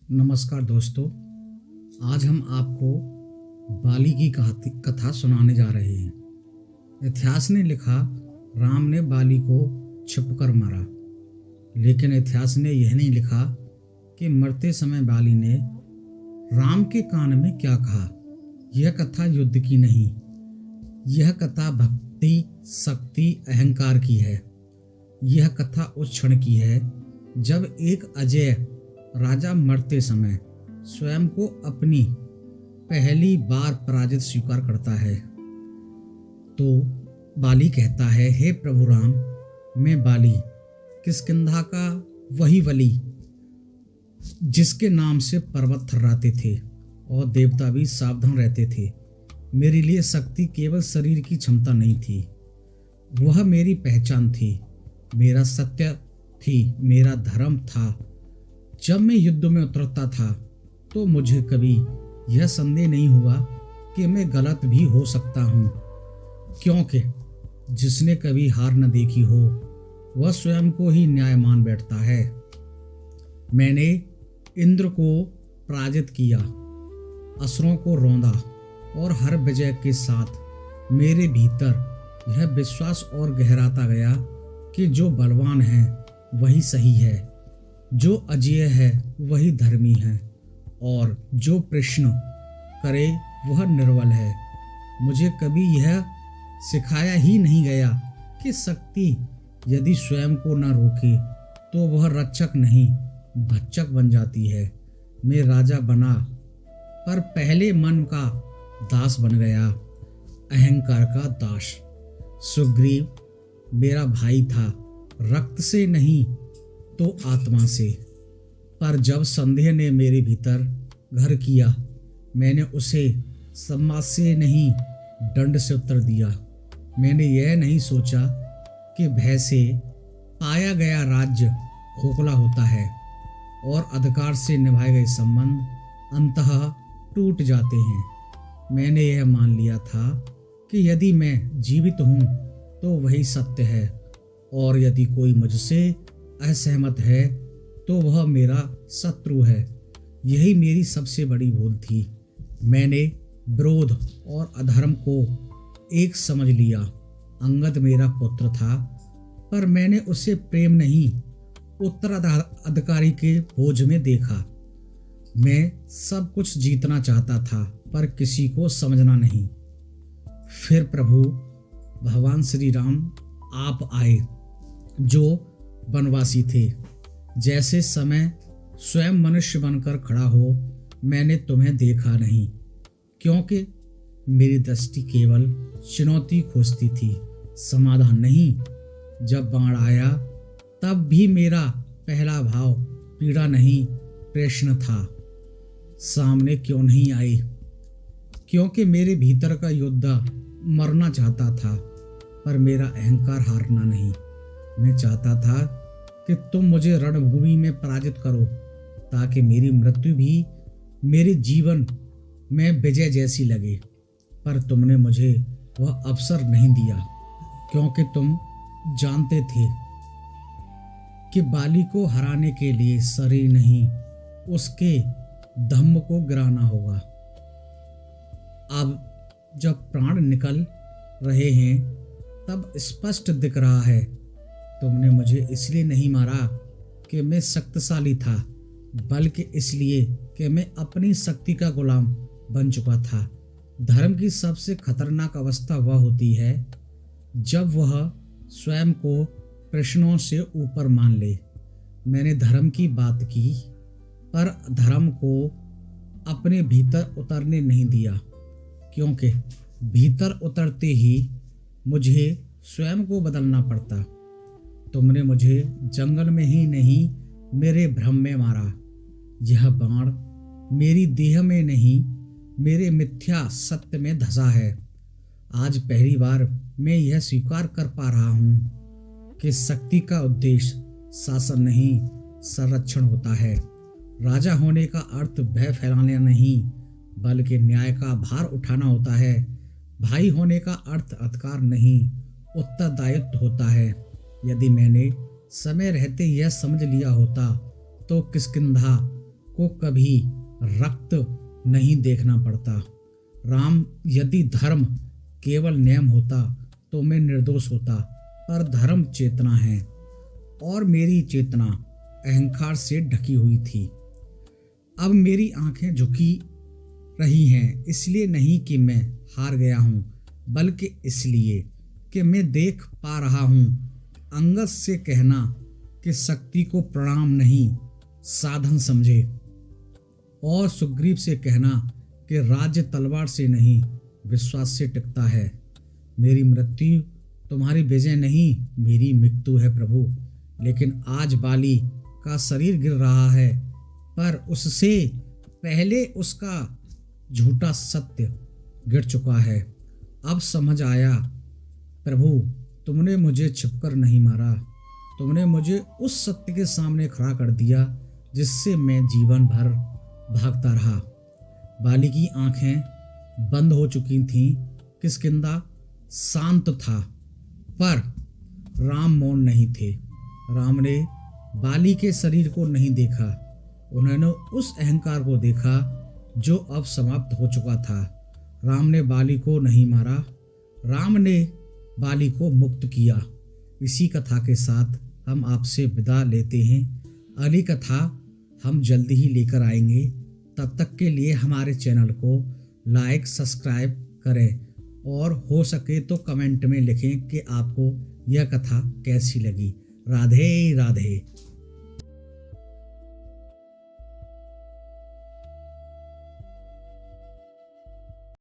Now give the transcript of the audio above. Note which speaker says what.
Speaker 1: नमस्कार दोस्तों। आज हम आपको बाली की कथा सुनाने जा रहे हैं। इतिहास ने लिखा, राम ने बाली को छिपकर मारा, लेकिन इतिहास ने यह नहीं लिखा कि मरते समय बाली ने राम के कान में क्या कहा। यह कथा युद्ध की नहीं, यह कथा भक्ति, शक्ति, अहंकार की है। यह कथा उस क्षण की है जब एक अजय राजा मरते समय स्वयं को अपनी पहली बार पराजित स्वीकार करता है। तो बाली कहता है, हे प्रभु राम, मैं बाली, किष्किंधा का वही वली जिसके नाम से पर्वत थर्राते थे और देवता भी सावधान रहते थे। मेरे लिए शक्ति केवल शरीर की क्षमता नहीं थी, वह मेरी पहचान थी, मेरा सत्य थी, मेरा धर्म था। जब मैं युद्ध में उतरता था तो मुझे कभी यह संदेह नहीं हुआ कि मैं गलत भी हो सकता हूँ, क्योंकि जिसने कभी हार न देखी हो वह स्वयं को ही न्याय मान बैठता है। मैंने इंद्र को पराजित किया, असुरों को रौंदा और हर विजय के साथ मेरे भीतर यह विश्वास और गहराता गया कि जो बलवान है वही सही है, जो अजेय है वही धर्मी है और जो प्रश्न करे वह निर्बल है। मुझे कभी यह सिखाया ही नहीं गया कि शक्ति यदि स्वयं को न रोके तो वह रक्षक नहीं भक्षक बन जाती है। मैं राजा बना पर पहले मन का दास बन गया, अहंकार का दास। सुग्रीव मेरा भाई था, रक्त से नहीं तो आत्मा से, पर जब संदेह ने मेरे भीतर घर किया, मैंने उसे सम्मान से नहीं दंड से उत्तर दिया। मैंने यह नहीं सोचा कि भय से पाया गया राज्य खोखला होता है और अधिकार से निभाए गए संबंध अंततः टूट जाते हैं। मैंने यह मान लिया था कि यदि मैं जीवित हूँ तो वही सत्य है और यदि कोई मुझसे असहमत है तो वह मेरा शत्रु है। यही मेरी सबसे बड़ी भूल थी। मैंने विरोध और अधर्म को एक समझ लिया। अंगद मेरा पुत्र था, पर मैंने उसे प्रेम नहीं उत्तराधिकारी के बोझ में देखा। मैं सब कुछ जीतना चाहता था पर किसी को समझना नहीं। फिर प्रभु भगवान श्री राम आप आए जो वनवासी थे। जैसे समय स्वयं मनुष्य बनकर खड़ा हो, मैंने तुम्हें देखा नहीं, क्योंकि मेरी दृष्टि केवल चुनौती खोजती थी, समाधान नहीं। जब बाण आया तब भी मेरा पहला भाव पीड़ा नहीं प्रश्न था, सामने क्यों नहीं आई, क्योंकि मेरे भीतर का योद्धा मरना चाहता था पर मेरा अहंकार हारना नहीं। मैं चाहता था कि तुम मुझे रणभूमि में पराजित करो ताकि मेरी मृत्यु भी मेरे जीवन में विजय जैसी लगे, पर तुमने मुझे वह अवसर नहीं दिया, क्योंकि तुम जानते थे कि बाली को हराने के लिए शरीर नहीं उसके धम्म को गिराना होगा। अब जब प्राण निकल रहे हैं तब स्पष्ट दिख रहा है, तुमने मुझे इसलिए नहीं मारा कि मैं शक्तिशाली था, बल्कि इसलिए कि मैं अपनी शक्ति का गुलाम बन चुका था। धर्म की सबसे खतरनाक अवस्था वह होती है जब वह स्वयं को प्रश्नों से ऊपर मान ले। मैंने धर्म की बात की, पर धर्म को अपने भीतर उतरने नहीं दिया, क्योंकि भीतर उतरते ही मुझे स्वयं को बदलना पड़ता। तुमने मुझे जंगल में ही नहीं मेरे भ्रम में मारा। यह बाण मेरी देह में नहीं मेरे मिथ्या सत्य में धंसा है। आज पहली बार मैं यह स्वीकार कर पा रहा हूँ कि शक्ति का उद्देश्य शासन नहीं संरक्षण होता है। राजा होने का अर्थ भय फैलाना नहीं बल्कि न्याय का भार उठाना होता है। भाई होने का अर्थ अधिकार नहीं उत्तरदायित्व होता है। यदि मैंने समय रहते यह समझ लिया होता तो किष्किंधा को कभी रक्त नहीं देखना पड़ता। राम, यदि धर्म केवल नियम होता तो मैं निर्दोष होता, पर धर्म चेतना है और मेरी चेतना अहंकार से ढकी हुई थी। अब मेरी आंखें झुकी रही हैं, इसलिए नहीं कि मैं हार गया हूँ, बल्कि इसलिए कि मैं देख पा रहा हूँ। अंगद से कहना कि शक्ति को प्रणाम नहीं साधन समझे, और सुग्रीव से कहना कि राज्य तलवार से नहीं विश्वास से टिकता है। मेरी मृत्यु तुम्हारी विजय नहीं, मेरी मृत्यु है प्रभु। लेकिन आज बाली का शरीर गिर रहा है, पर उससे पहले उसका झूठा सत्य गिर चुका है। अब समझ आया प्रभु, तुमने मुझे छिपकर नहीं मारा, तुमने मुझे उस सत्य के सामने खड़ा कर दिया जिससे मैं जीवन भर भागता रहा। बाली की आंखें बंद हो चुकी थीं, किष्किंधा शांत था, पर राम मौन नहीं थे। राम ने बाली के शरीर को नहीं देखा, उन्होंने उस अहंकार को देखा जो अब समाप्त हो चुका था। राम ने बाली को नहीं मारा, राम ने बाली को मुक्त किया। इसी कथा के साथ हम आपसे विदा लेते हैं। अगली कथा हम जल्दी ही लेकर आएंगे। तब तक के लिए हमारे चैनल को लाइक सब्सक्राइब करें और हो सके तो कमेंट में लिखें कि आपको यह कथा कैसी लगी। राधे राधे।